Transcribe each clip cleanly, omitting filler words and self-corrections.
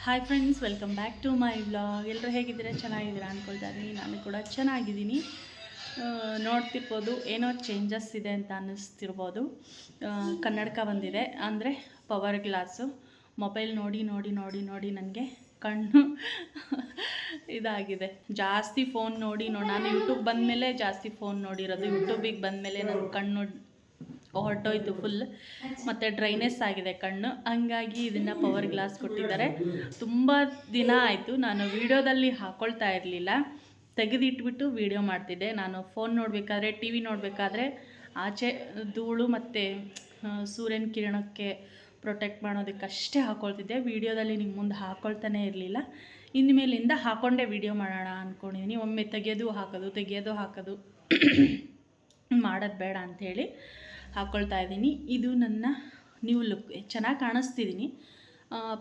Hi friends, welcome back to my vlog. ಎಲ್ಲರೂ ಹೇಗಿದ್ದೀರಾ? ಚೆನ್ನಾಗಿದ್ದೀರಾ ಅಂದ್ಕೊಳ್ತಾ ಇದ್ದೀನಿ. ನಾನು ಕೂಡ ಚೆನ್ನಾಗಿದ್ದೀನಿ. ನೋಡ್ತಿರ್ಬೋದು, ಏನೋ ಚೇಂಜಸ್ ಇದೆ ಅಂತ ಅನ್ನಿಸ್ತಿರ್ಬೋದು. ಕನ್ನಡಕ ಬಂದಿದೆ, ಅಂದರೆ ಪವರ್ ಗ್ಲಾಸು. ಮೊಬೈಲ್ ನೋಡಿ ನೋಡಿ ನೋಡಿ ನೋಡಿ ನನಗೆ ಕಣ್ಣು ಇದಾಗಿದೆ. ಜಾಸ್ತಿ ಫೋನ್ ನೋಡಿ ನಾನು ಯೂಟ್ಯೂಬ್ ಬಂದಮೇಲೆ ಜಾಸ್ತಿ ಫೋನ್ ನೋಡಿರೋದು. ಯೂಟ್ಯೂಬಿಗೆ ಬಂದಮೇಲೆ ನನ್ನ ಕಣ್ಣು ಹೊರಟೋಯ್ತು ಫುಲ್, ಮತ್ತು ಡ್ರೈನೆಸ್ ಆಗಿದೆ ಕಣ್ಣು. ಹಂಗಾಗಿ ಇದನ್ನು ಪವರ್ ಗ್ಲಾಸ್ ಕೊಟ್ಟಿದ್ದಾರೆ. ತುಂಬ ದಿನ ಆಯಿತು ನಾನು ವೀಡಿಯೋದಲ್ಲಿ ಹಾಕ್ಕೊಳ್ತಾ ಇರಲಿಲ್ಲ, ತೆಗೆದಿಟ್ಬಿಟ್ಟು ವೀಡಿಯೋ ಮಾಡ್ತಿದ್ದೆ. ನಾನು ಫೋನ್ ನೋಡಬೇಕಾದ್ರೆ, ಟಿ ವಿ ನೋಡಬೇಕಾದ್ರೆ ಆಚೆ ಧೂಳು ಮತ್ತು ಸೂರ್ಯನ ಕಿರಣಕ್ಕೆ ಪ್ರೊಟೆಕ್ಟ್ ಮಾಡೋದಕ್ಕಷ್ಟೇ ಹಾಕ್ಕೊಳ್ತಿದ್ದೆ. ವೀಡಿಯೋದಲ್ಲಿ ನಿಮ್ಮ ಮುಂದೆ ಹಾಕ್ಕೊಳ್ತಾನೆ ಇರಲಿಲ್ಲ. ಇನ್ಮೇಲಿಂದ ಹಾಕ್ಕೊಂಡೇ ವೀಡಿಯೋ ಮಾಡೋಣ ಅಂದ್ಕೊಂಡಿದ್ದೀನಿ. ಒಮ್ಮೆ ತೆಗೆಯೋದು ಹಾಕೋದು ಮಾಡೋದು ಬೇಡ ಅಂಥೇಳಿ ಹಾಕ್ಕೊಳ್ತಾ ಇದ್ದೀನಿ. ಇದು ನನ್ನ ನ್ಯೂ ಲುಕ್. ಚೆನ್ನಾಗಿ ಕಾಣಿಸ್ತಿದ್ದೀನಿ,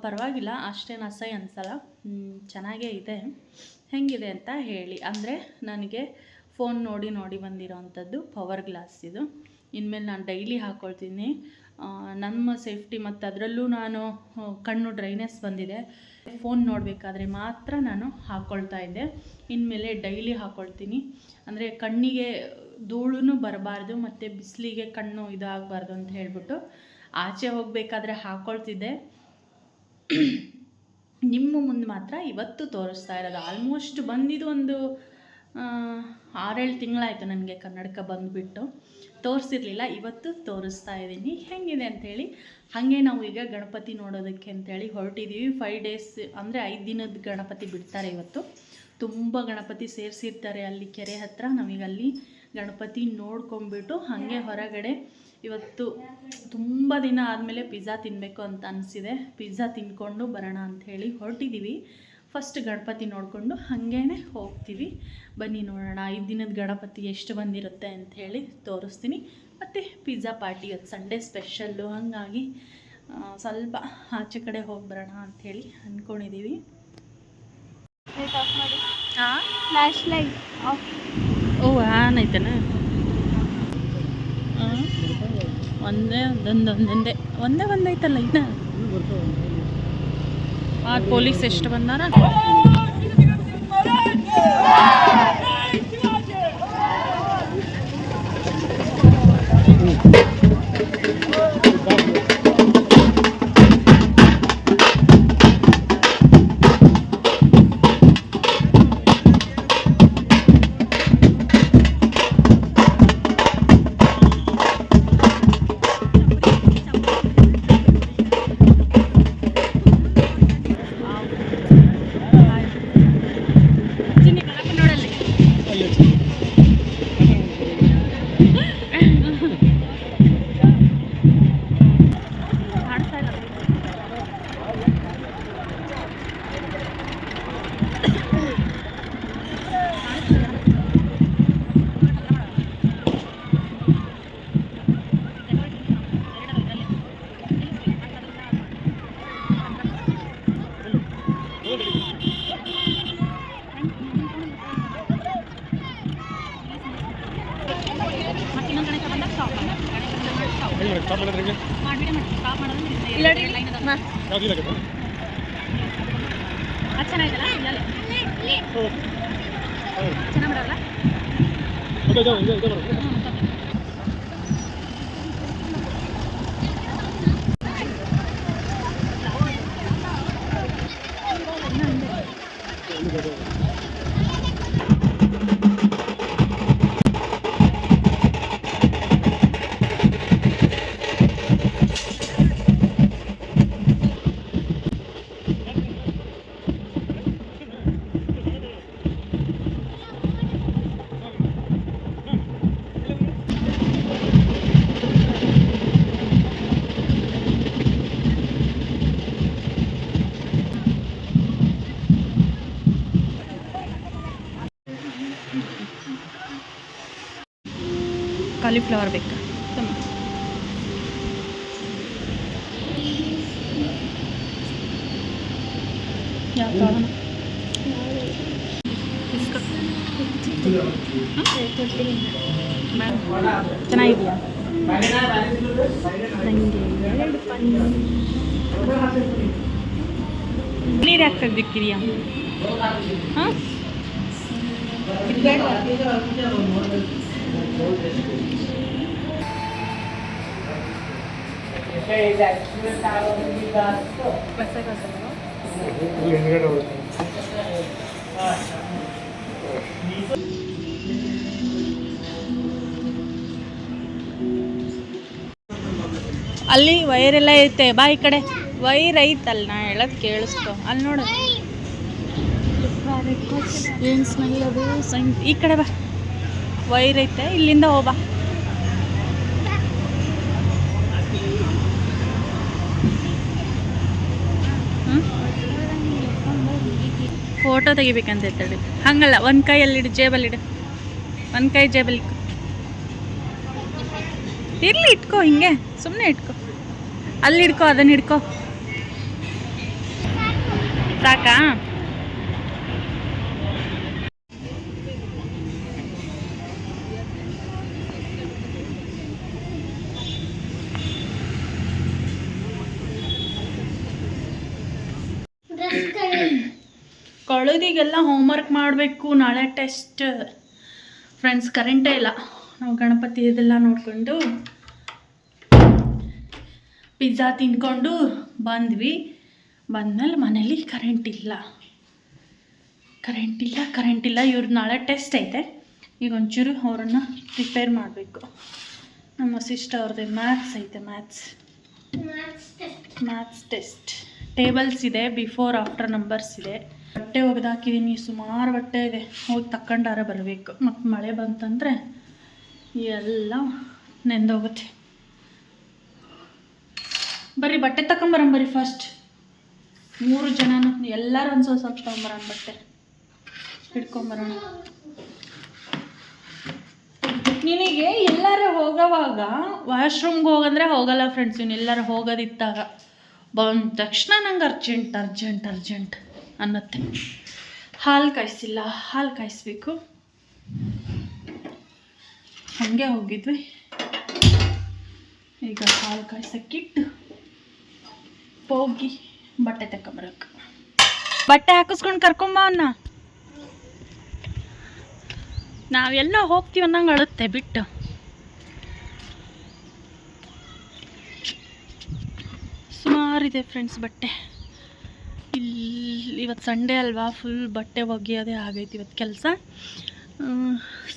ಪರವಾಗಿಲ್ಲ, ಅಷ್ಟೇನು ಅಸಹ್ಯ ಅನಿಸಲ್ಲ, ಚೆನ್ನಾಗೇ ಇದೆ. ಹೆಂಗಿದೆ ಅಂತ ಹೇಳಿ. ಅಂದರೆ ನನಗೆ ಫೋನ್ ನೋಡಿ ನೋಡಿ ಬಂದಿರೋ ಅಂಥದ್ದು ಪವರ್ ಗ್ಲಾಸ್ ಇದು. ಇನ್ಮೇಲೆ ನಾನು ಡೈಲಿ ಹಾಕ್ಕೊಳ್ತೀನಿ. ನಮ್ಮ ಸೇಫ್ಟಿ, ಮತ್ತು ಅದರಲ್ಲೂ ನಾನು ಕಣ್ಣು ಡ್ರೈನೆಸ್ ಬಂದಿದೆ, ಫೋನ್ ನೋಡಬೇಕಾದ್ರೆ ಮಾತ್ರ ನಾನು ಹಾಕ್ಕೊಳ್ತಾ ಇದ್ದೆ. ಇನ್ಮೇಲೆ ಡೈಲಿ ಹಾಕ್ಕೊಳ್ತೀನಿ. ಅಂದರೆ ಕಣ್ಣಿಗೆ ಧೂಳು ಬರಬಾರ್ದು, ಮತ್ತು ಬಿಸಿಲಿಗೆ ಕಣ್ಣು ಇದಾಗಬಾರ್ದು ಅಂತ ಹೇಳ್ಬಿಟ್ಟು ಆಚೆ ಹೋಗಬೇಕಾದ್ರೆ ಹಾಕ್ಕೊಳ್ತಿದ್ದೆ. ನಿಮ್ಮ ಮುಂದೆ ಮಾತ್ರ ಇವತ್ತು ತೋರಿಸ್ತಾ ಇರೋದು. ಆಲ್ಮೋಸ್ಟ್ ಬಂದಿದ್ದು ಒಂದು 6-7 ತಿಂಗಳಾಯಿತು ನನಗೆ ಕನ್ನಡಕ ಬಂದುಬಿಟ್ಟು. ತೋರಿಸಿರ್ಲಿಲ್ಲ, ಇವತ್ತು ತೋರಿಸ್ತಾ ಇದ್ದೀನಿ ಹೆಂಗಿದೆ ಅಂಥೇಳಿ. ಹಾಗೆ ನಾವು ಈಗ ಗಣಪತಿ ನೋಡೋದಕ್ಕೆ ಅಂಥೇಳಿ ಹೊರಟಿದ್ದೀವಿ. 5 ಡೇಸ್ ಅಂದರೆ 5 ದಿನದ ಗಣಪತಿ ಬಿಡ್ತಾರೆ ಇವತ್ತು. ತುಂಬ ಗಣಪತಿ ಸೇರಿಸಿರ್ತಾರೆ ಅಲ್ಲಿ ಕೆರೆ ಹತ್ರ. ನಾವೀಗ ಅಲ್ಲಿ ಗಣಪತಿ ನೋಡ್ಕೊಂಬಿಟ್ಟು ಹಾಗೆ ಹೊರಗಡೆ ಇವತ್ತು ತುಂಬ ದಿನ ಆದಮೇಲೆ ಪಿಜ್ಜಾ ತಿನ್ನಬೇಕು ಅಂತ ಅನಿಸಿದೆ. ಪಿಜ್ಜಾ ತಿಂದ್ಕೊಂಡು ಬರೋಣ ಅಂಥೇಳಿ ಹೊರಟಿದ್ದೀವಿ. ಫಸ್ಟ್ ಗಣಪತಿ ನೋಡಿಕೊಂಡು ಹಾಗೇ ಹೋಗ್ತೀವಿ. ಬನ್ನಿ ನೋಡೋಣ 5 ದಿನದ ಗಣಪತಿ ಎಷ್ಟು ಬಂದಿರುತ್ತೆ ಅಂಥೇಳಿ ತೋರಿಸ್ತೀನಿ. ಮತ್ತು ಪಿಜ್ಜಾ ಪಾರ್ಟಿ ಅದು ಸಂಡೇ ಸ್ಪೆಷಲ್ಲು, ಹಾಗಾಗಿ ಸ್ವಲ್ಪ ಆಚೆ ಕಡೆ ಹೋಗಿ ಬರೋಣ ಅಂಥೇಳಿ ಅಂದ್ಕೊಂಡಿದ್ದೀವಿ. ಹಾಂ, ಫ್ಲ್ಯಾಶ್ ಲೈಟ್ ಆಫ್. ಓ, ಆನ್ ಐತನ? ಒಂದೇ ಒಂದೈತಲ್ಲ ಇನ್ನು. ಪೊಲೀಸ್ ಎಷ್ಟು ಬಂದಾರ? ಚೆನ್ನಾಗಿದಲ್ಲ, ಚೆನ್ನಾಗಿ ಕಾಲಿಫ್ಲವರ್ ಬೇಕಾ? ಚೆನ್ನಾಗಿದೆಯಾ? ನನಗೆ 2 ಪನ್ನೀರ್ ನೀರು ಯಾಕೆ ತೆಗ್ದಿಕ್ಕಿದೀಯ? ಹಾಂ, ಅಲ್ಲಿ ವೈರೆಲ್ಲ ಐತೆ. ಬಾ ಈ ಕಡೆ ವೈರ್ ಐತಲ್ಲ, ನಾ ಹೇಳೋದು ಕೇಳಿಸ್ಕೊ. ಅಲ್ಲಿ ನೋಡು ಏನು ಸ್ಮೆಲ್ ಅದು. ಈ ಕಡೆ ಬಾ, ವೈರ್ ಐತೆ, ಇಲ್ಲಿಂದ ಹೋಗ್ಬಾ. ಫೋಟೋ ತೆಗಿಬೇಕಂತ ಹೇಳ್ತಾಳೆ. ಹಂಗಲ್ಲ, ಒಂದು ಕೈಯಲ್ಲಿಡು, ಜೇಬಲ್ಲಿಡು. ಒಂದು ಕೈ ಜೇಬಲ್ಲಿ ಇರಲಿ, ಇಟ್ಕೋ, ಹಿಂಗೆ ಸುಮ್ಮನೆ ಇಟ್ಕೋ. ಅಲ್ಲಿ ಇಟ್ಕೋ, ಅದನ್ನ ಹಿಡ್ಕೋ. ಸಾಕಾ? ಕಳುದಿಗೆಲ್ಲ ಹೋಮ್ವರ್ಕ್ ಮಾಡಬೇಕು, ನಾಳೆ ಟೆಸ್ಟ್. ಫ್ರೆಂಡ್ಸ್, ಕರೆಂಟೇ ಇಲ್ಲ. ನಾವು ಗಣಪತಿ ಇದೆಲ್ಲ ನೋಡಿಕೊಂಡು ಪಿಜ್ಜಾ ತಿಂದ್ಕೊಂಡು ಬಂದ್ವಿ. ಬಂದಮೇಲೆ ಮನೇಲಿ ಕರೆಂಟ್ ಇಲ್ಲ. ಇವ್ರದ್ದು ನಾಳೆ ಟೆಸ್ಟ್ ಐತೆ. ಈಗ ಒಂಚೂರು ಅವರನ್ನು ಪ್ರಿಪೇರ್ ಮಾಡಬೇಕು. ನಮ್ಮ ಸಿಸ್ಟರ್ ಅವ್ರದ್ದು ಮ್ಯಾಥ್ಸ್ ಐತೆ. Maths test. ಟೇಬಲ್ಸ್ ಇದೆ, ಬಿಫೋರ್ ಆಫ್ಟರ್ ನಂಬರ್ಸ್ ಇದೆ. ಬಟ್ಟೆ ಒಗೆದಾಕಿದ್ದೀನಿ, ಸುಮಾರು ಬಟ್ಟೆ ಇದೆ. ಹೋಗಿ ತಗೊಂಡಾರ ಬರಬೇಕು. ಮತ್ತು ಮಳೆ ಬಂತಂದರೆ ಎಲ್ಲ ನೆಂದೋಗುತ್ತೆ. ಬರ್ರಿ ಬಟ್ಟೆ ತಗೊಂಬರಂಬರಿ ಫಸ್ಟ್. 3 ಜನನು ಎಲ್ಲರೂ ಒಂದು ಸ್ವಲ್ಪ ತಗೊಂಬರೋಣ. ಬಟ್ಟೆ ಹಿಡ್ಕೊಂಬರೋಣ. ನಿನಗೆ ಎಲ್ಲರೂ ಹೋಗೋವಾಗ ವಾಶ್ರೂಮ್ಗೆ ಹೋಗಂದ್ರೆ ಹೋಗಲ್ಲ ಫ್ರೆಂಡ್ಸ್. ಇವ್ನು ಎಲ್ಲರೂ ಹೋಗೋದಿದ್ದಾಗ ಬಂದ ತಕ್ಷಣ ನಂಗೆ ಅರ್ಜೆಂಟ್ ಅನ್ನತ್ತೆ. ಹಾಲು ಕಾಯಿಸಿಲ್ಲ, ಹಾಲು ಕಾಯಿಸ್ಬೇಕು. ಹಾಗೆ ಹೋಗಿದ್ವಿ. ಈಗ ಹಾಲು ಕಾಯಿಸೋಕ್ಕಿಟ್ಟು ಹೋಗಿ ಬಟ್ಟೆ ತಗೊಂಬರಕ್ಕೆ. ಬಟ್ಟೆ ಹಾಕಿಸ್ಕೊಂಡು ಕರ್ಕೊಂಬ ಅವನ್ನ. ನಾವೆಲ್ಲ ಹೋಗ್ತೀವಿ ಅನ್ನಂಗೆ ಅಳುತ್ತೆ ಬಿಟ್ಟು. ಸುಮಾರಿದೆ ಫ್ರೆಂಡ್ಸ್ ಬಟ್ಟೆ. ಇವತ್ತು ಸಂಡೇ ಅಲ್ವಾ, ಫುಲ್ ಬಟ್ಟೆ ಒಗೆಯೋದೇ ಆಗೈತಿ ಇವತ್ತು ಕೆಲಸ.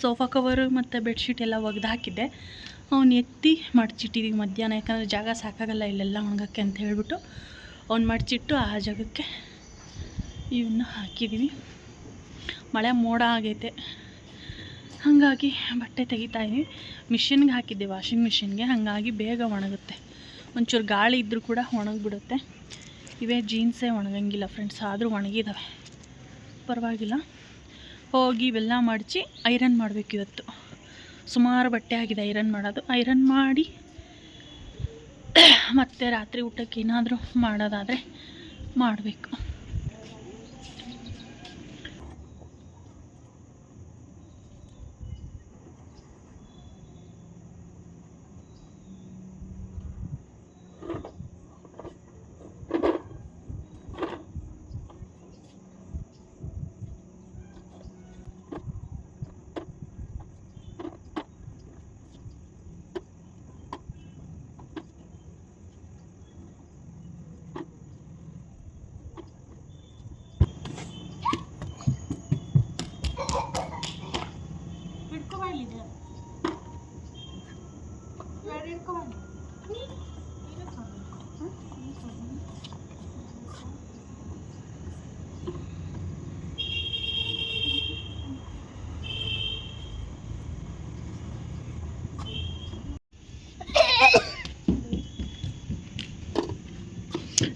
ಸೋಫಾ ಕವರು ಮತ್ತು ಬೆಡ್ಶೀಟ್ ಎಲ್ಲ ಒಗೆದು ಹಾಕಿದ್ದೆ. ಅವ್ನು ಎತ್ತಿ ಮಡಚಿಟ್ಟಿದ್ದೀವಿ ಮಧ್ಯಾಹ್ನ. ಯಾಕಂದರೆ ಜಾಗ ಸಾಕಾಗಲ್ಲ ಇಲ್ಲೆಲ್ಲ ಒಣಗಕ್ಕೆ ಅಂತ ಹೇಳ್ಬಿಟ್ಟು ಅವ್ನು ಮಡಚಿಟ್ಟು ಆ ಜಾಗಕ್ಕೆ ಇವನ್ನ ಹಾಕಿದ್ದೀವಿ. ಮಳೆ ಮೋಡ ಆಗೈತೆ, ಹಾಗಾಗಿ ಬಟ್ಟೆ ತೆಗಿತಾಯಿದ್ವಿ. ಮಿಷಿನ್ಗೆ ಹಾಕಿದ್ದೆ, ವಾಷಿಂಗ್ ಮಿಷಿನ್ಗೆ. ಹಾಗಾಗಿ ಬೇಗ ಒಣಗುತ್ತೆ. ಒಂಚೂರು ಗಾಳಿ ಇದ್ದರೂ ಕೂಡ ಒಣಗಿಬಿಡುತ್ತೆ. ಇವೇ ಜೀನ್ಸೇ ಒಣಗಂಗಿಲ್ಲ ಫ್ರೆಂಡ್ಸ್, ಆದರೂ ಒಣಗಿದ್ದಾವೆ, ಪರವಾಗಿಲ್ಲ. ಹೋಗಿ ಇವೆಲ್ಲ ಮಡಚಿ ಐರನ್ ಮಾಡಬೇಕು ಇವತ್ತು. ಸುಮಾರು ಬಟ್ಟೆ ಆಗಿದೆ ಐರನ್ ಮಾಡೋದು. ಐರನ್ ಮಾಡಿ ಮತ್ತೆ ರಾತ್ರಿ ಊಟಕ್ಕೆ ಏನಾದರೂ ಮಾಡೋದಾದರೆ ಮಾಡಬೇಕು.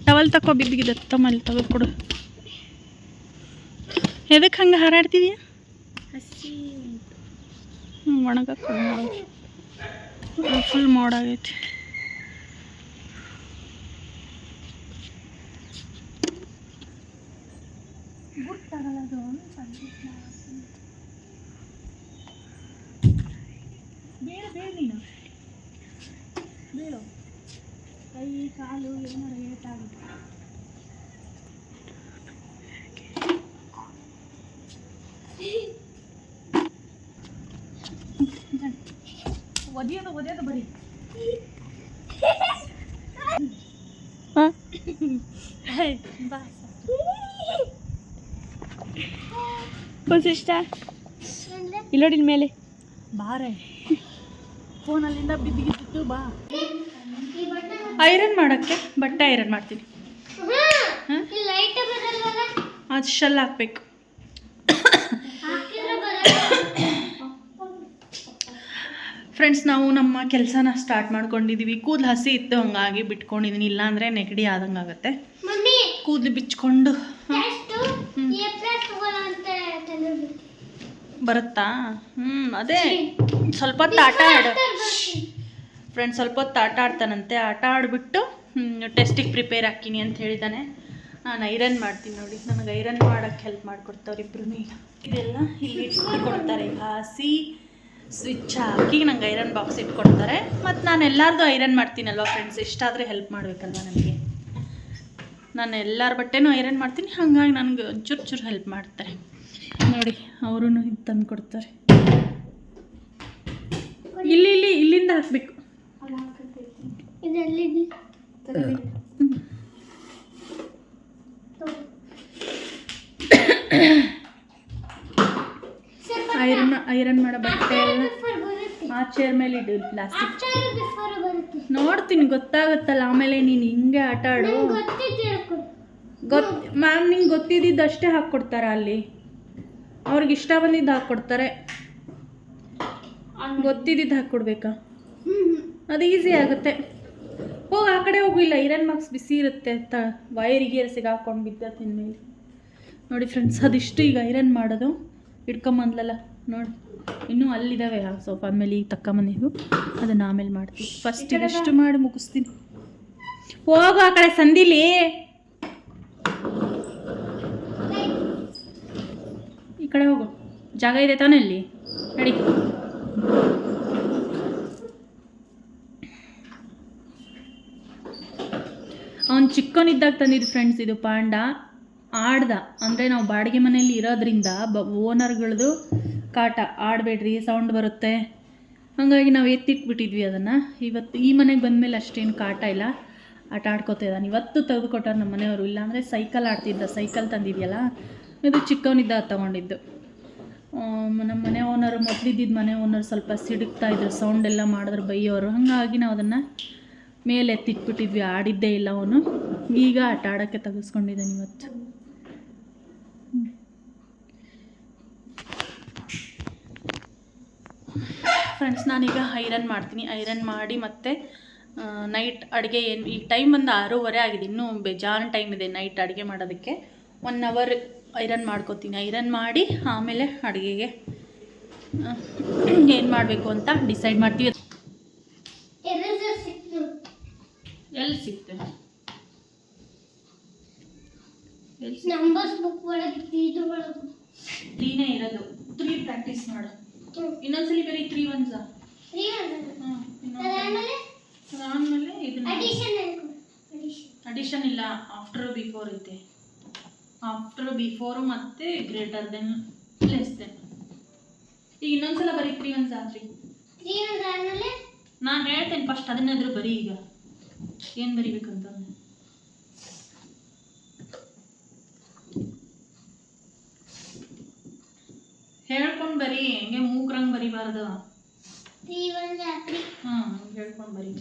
ಟವಲ್ ತಗೋ, ಬಿದ್ದಿದೆ ತಮ್ಮಲ್ಲಿ ತೆಗೆದುಕೊಡು. ಎದಕ್ಕೆ ಹಂಗೆ ಹಾರಾಡ್ತಿದೀಯ? ಒಣಗಕ್ಕೆ ಫುಲ್ ಮೋಡಾಗೈತಿ. ನೀನು ಬೀಳು, ಕೈ ಕಾಲು ಏನಾರು ಏಟಾಗುತ್ತೆ. ಒದಿಯೋದು ಬರೀ ಬಸ್ ಇಷ್ಟ ಇಲ್ಲೋಡಿನ ಮೇಲೆ ಬಾರೆ ಫೋನಲ್ಲಿಂದ ಬಿದ್ದಿಗಿತ್ತು ಬಾ ಐರನ್ ಮಾಡೋಕ್ಕೆ ಬಟ್ಟೆ ಐರನ್ ಮಾಡ್ತೀನಿ ಅದು ಶೆಲ್ ಹಾಕ್ಬೇಕು ಫ್ರೆಂಡ್ಸ್ ನಾವು ನಮ್ಮ ಕೆಲಸನ ಸ್ಟಾರ್ಟ್ ಮಾಡ್ಕೊಂಡಿದ್ದೀವಿ. ಕೂದಲು ಹಸಿ ಇತ್ತು ಹಂಗಾಗಿ ಬಿಟ್ಕೊಂಡಿದ್ದೀನಿ, ಇಲ್ಲಾಂದರೆ ನೆಗಡಿ ಆದಂಗೆ ಆಗುತ್ತೆ. ಕೂದಲು ಬಿಚ್ಕೊಂಡು ಬರುತ್ತಾ? ಅದೇ ಸ್ವಲ್ಪ ಹೊತ್ತು ಆಟ ಆಡು ಫ್ರೆಂಡ್ಸ್, ಸ್ವಲ್ಪ ಹೊತ್ತು ಆಟ ಆಡ್ತಾನಂತೆ. ಆಟ ಆಡಿಬಿಟ್ಟು ಟೆಸ್ಟಿಗೆ ಪ್ರಿಪೇರ್ ಹಾಕಿನಿ ಅಂತ ಹೇಳಿದ್ದಾನೆ. ನಾನು ಐರನ್ ಮಾಡ್ತೀನಿ ನೋಡಿ, ನನಗೆ ಐರನ್ ಮಾಡೋಕ್ಕೆ ಹೆಲ್ಪ್ ಮಾಡಿಕೊಡ್ತಾವ್ರು ಇಬ್ಬರು. ಈಗ ಇದೆಲ್ಲ ಇಲ್ಲಿ ಇಟ್ಕೊಡ್ತಾರೆ, ಹಾಸಿ ಸ್ವಿಚ್ ಹಾಕಿ ನಂಗೆ ಐರನ್ ಬಾಕ್ಸ್ ಇಟ್ಕೊಡ್ತಾರೆ. ಮತ್ತು ನಾನು ಎಲ್ಲರದು ಐರನ್ ಮಾಡ್ತೀನಲ್ವ ಫ್ರೆಂಡ್ಸ್, ಎಷ್ಟಾದರೂ ಹೆಲ್ಪ್ ಮಾಡಬೇಕಲ್ವ ನನಗೆ. ನಾನು ಎಲ್ಲರ ಬಟ್ಟೆನೂ ಐರನ್ ಮಾಡ್ತೀನಿ, ಹಾಗಾಗಿ ನನಗೆ ಚೂರು ಹೆಲ್ಪ್ ಮಾಡ್ತಾರೆ ನೋಡಿ. ಅವರು ಇದು ತಂದು ಕೊಡ್ತಾರೆ. ಇಲ್ಲಿಂದ ಹಾಕಬೇಕು. ಐರನ್ ಮಾಡೋ ಬಟ್ಟೆ ಎಲ್ಲ ಆ ಚೇರ್ ಮೇಲೆ ಇಡು. ಪ್ಲಾಸ್ಟಿಕ್ ನೋಡ್ತೀನಿ, ಗೊತ್ತಾಗುತ್ತಲ್ಲ ಆಮೇಲೆ. ನೀನು ಹಿಂಗೆ ಆಟ ಆಡು. ಮ್ಯಾಮ್ ನಿಂಗೆ ಗೊತ್ತಿದ್ದು ಅಷ್ಟೇ ಹಾಕ್ಕೊಡ್ತಾರ ಅಲ್ಲಿ, ಅವ್ರಿಗೆ ಇಷ್ಟ ಬಂದಿದ್ದು ಹಾಕ್ಕೊಡ್ತಾರೆ. ಗೊತ್ತಿದ್ದು ಹಾಕ್ಕೊಡ್ಬೇಕಾ? ಅದು ಈಸಿ ಆಗುತ್ತೆ. ಹೋಗಿ ಆ ಕಡೆ ಹೋಗಿಲ್ಲ, ಐರನ್ ಬಾಕ್ಸ್ ಬಿಸಿ ಇರುತ್ತೆ. ವೈರಿಗೆ ಸಿಗಾಕೊಂಡು ಬಿದ್ದ ತಿನ್ಮೇಲೆ ನೋಡಿ ಫ್ರೆಂಡ್ಸ್. ಅದಿಷ್ಟು ಈಗ ಐರನ್ ಮಾಡೋದು ಇಟ್ಕೊಂಬಂದ್ಲಲ್ಲ ನೋಡಿ, ಇನ್ನೂ ಅಲ್ಲಿದ್ದಾವೆ ಆ ಸೋಫಾ ಮೇಲೆ. ಈಗ ತಕ್ಕಂಬಂದಿದ್ದು ಅದನ್ನು ಆಮೇಲೆ ಮಾಡ್ತೀವಿ. ಫಸ್ಟ್ ಇದಿಷ್ಟು ಮಾಡಿ ಮುಗಿಸ್ತೀನಿ. ಹೋಗು ಆ ಕಡೆ ಸಂದಿಲಿ. ಈ ಕಡೆ ಹೋಗು, ಜಾಗ ಇದೆ ತಾನೇ ಅಲ್ಲಿ, ನಡಿ. ಅವನು ಚಿಕ್ಕವನಿದ್ದಾಗ ತಂದಿದ್ದು ಫ್ರೆಂಡ್ಸ್ ಇದು ಪಾಂಡ. ಆಡ್ದ ಅಂದರೆ ನಾವು ಬಾಡಿಗೆ ಮನೆಯಲ್ಲಿ ಇರೋದ್ರಿಂದ ಓನರ್ಗಳದು ಕಾಟ, ಆಡಬೇಡ್ರಿ ಸೌಂಡ್ ಬರುತ್ತೆ, ಹಾಗಾಗಿ ನಾವು ಎತ್ತಿಟ್ಬಿಟ್ಟಿದ್ವಿ ಅದನ್ನು. ಇವತ್ತು ಈ ಮನೆಗೆ ಬಂದಮೇಲೆ ಅಷ್ಟೇನು ಕಾಟ ಇಲ್ಲ, ಆಟ ಆಡ್ಕೋತಾ ಇದ್ದಾನೆ. ಇವತ್ತು ತೆಗೆದುಕೊಟ್ಟಾರೆ ನಮ್ಮ ಮನೆಯವರು, ಇಲ್ಲಾಂದರೆ ಸೈಕಲ್ ಆಡ್ತಿದ್ದ. ಸೈಕಲ್ ತಂದಿದೆಯಲ್ಲ, ಇದು ಚಿಕ್ಕವನಿದ್ದಾಗ ತೊಗೊಂಡಿದ್ದು. ನಮ್ಮ ಮನೆ ಓನರು, ಮೊದಲಿದ್ದಿದ್ದು ಮನೆ ಓನರ್ ಸ್ವಲ್ಪ ಸಿಡುಕ್ತಾಯಿದ್ರು, ಸೌಂಡ್ ಎಲ್ಲ ಮಾಡಿದ್ರು ಬೈಯೋರು. ಹಾಗಾಗಿ ನಾವು ಅದನ್ನು ಮೇಲೆ ಎತ್ತಿಟ್ಬಿಟ್ಟಿದ್ವಿ, ಆಡಿದ್ದೇ ಇಲ್ಲ ಅವನು. ಈಗ ಆಟ ಆಡೋಕ್ಕೆ ತೆಗೆಸ್ಕೊಂಡಿದ್ದಾನೆ ಇವತ್ತು. ಫ್ರೆಂಡ್ಸ್, ನಾನೀಗ ಐರನ್ ಮಾಡ್ತೀನಿ. ಐರನ್ ಮಾಡಿ ಮತ್ತೆ ನೈಟ್ ಅಡುಗೆ ಏನು, ಈಗ ಟೈಮ್ ಬಂದು 6:30 ಆಗಿದೆ, ಇನ್ನೂ ಬೇಜಾನ್ ಟೈಮ್ ಇದೆ ನೈಟ್ ಅಡುಗೆ ಮಾಡೋದಕ್ಕೆ. 1 ಅವರ್ ಐರನ್ ಮಾಡ್ಕೋತೀನಿ. ಐರನ್ ಮಾಡಿ ಆಮೇಲೆ ಅಡುಗೆಗೆ ಏನು ಮಾಡಬೇಕು ಅಂತ ಡಿಸೈಡ್ ಮಾಡ್ತೀವಿ. ಎಲ್ಲಿ ಸಿಗ್ತದೆ? ನಂಬರ್ಸ್ ಬುಕ್ ಒಳಗೆ ತ್ರೀನೇ ಇರೋದು. 3 ಪ್ರಾಕ್ಟೀಸ್ ಮಾಡು. ಇನ್ನೊಂದ್ಸಲಿ ಬೇರೆ 3 1s. ಅದಾದ್ಮೇಲೆ ಇದನ್ನ ಅಡಿಷನ್ ಇಲ್ಲ, ಆಫ್ಟರ್ ಬಿಫೋರ್ ಐತೆ. ಆಫ್ಟರ್ ಬಿಫೋರು ಮತ್ತು ಗ್ರೇಟರ್ ದೆನ್ ಲೆಸ್ ದೆನ್. ಈಗ ಇನ್ನೊಂದ್ಸಲ ಬರೀ 3 1s ಆದ್ರಿ. ನಾನು ಹೇಳ್ತೇನೆ ಫಸ್ಟ್, ಅದನ್ನಾದ್ರೂ ಬರೀ. ಈಗ ಏನು ಬರಿಬೇಕಂತ ಹೇಳ್ಕೊಂಡು ಬರೀ, ಹೆಂಗೆ ಮೂಗ್ರಂಗೆ ಬರಿಬಾರ್ದು. ಹಾಂ, ಹೇಳ್ಕೊಂಡು ಬರೀ.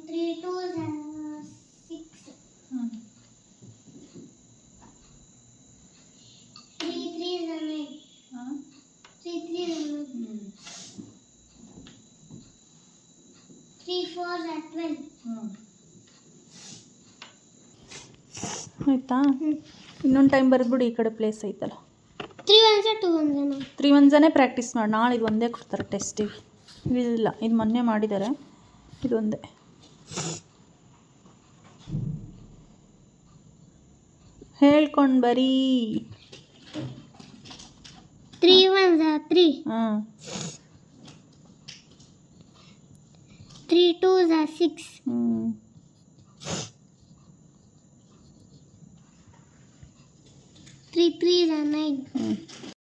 3 2s 6. 3 3s 8. 3 3s 3 4s 12. ಆಯ್ತಾ? ಇನ್ನೊಂದು ಟೈಮ್ ಬರೆದ್ಬಿಡು. ಈ ಕಡೆ ಪ್ಲೇಸ್ ಐತಲ್ಲ, 3 1s 2 1s 3 1sನೇ ಪ್ರಾಕ್ಟೀಸ್ ಮಾಡಿ. ನಾಳೆ ಇದು ಒಂದೇ ಕೊಡ್ತಾರೆ ಟೆಸ್ಟಿಗೆ. ಇಲ್ಲ, ಇದು ಮೊನ್ನೆ ಮಾಡಿದ್ದಾರೆ, ಇದು ಒಂದೇ. ಹೇಳ್ಕೊಂಡು ಬರೀ. 3 1s 3. 3 2s 6. 3 3s 9.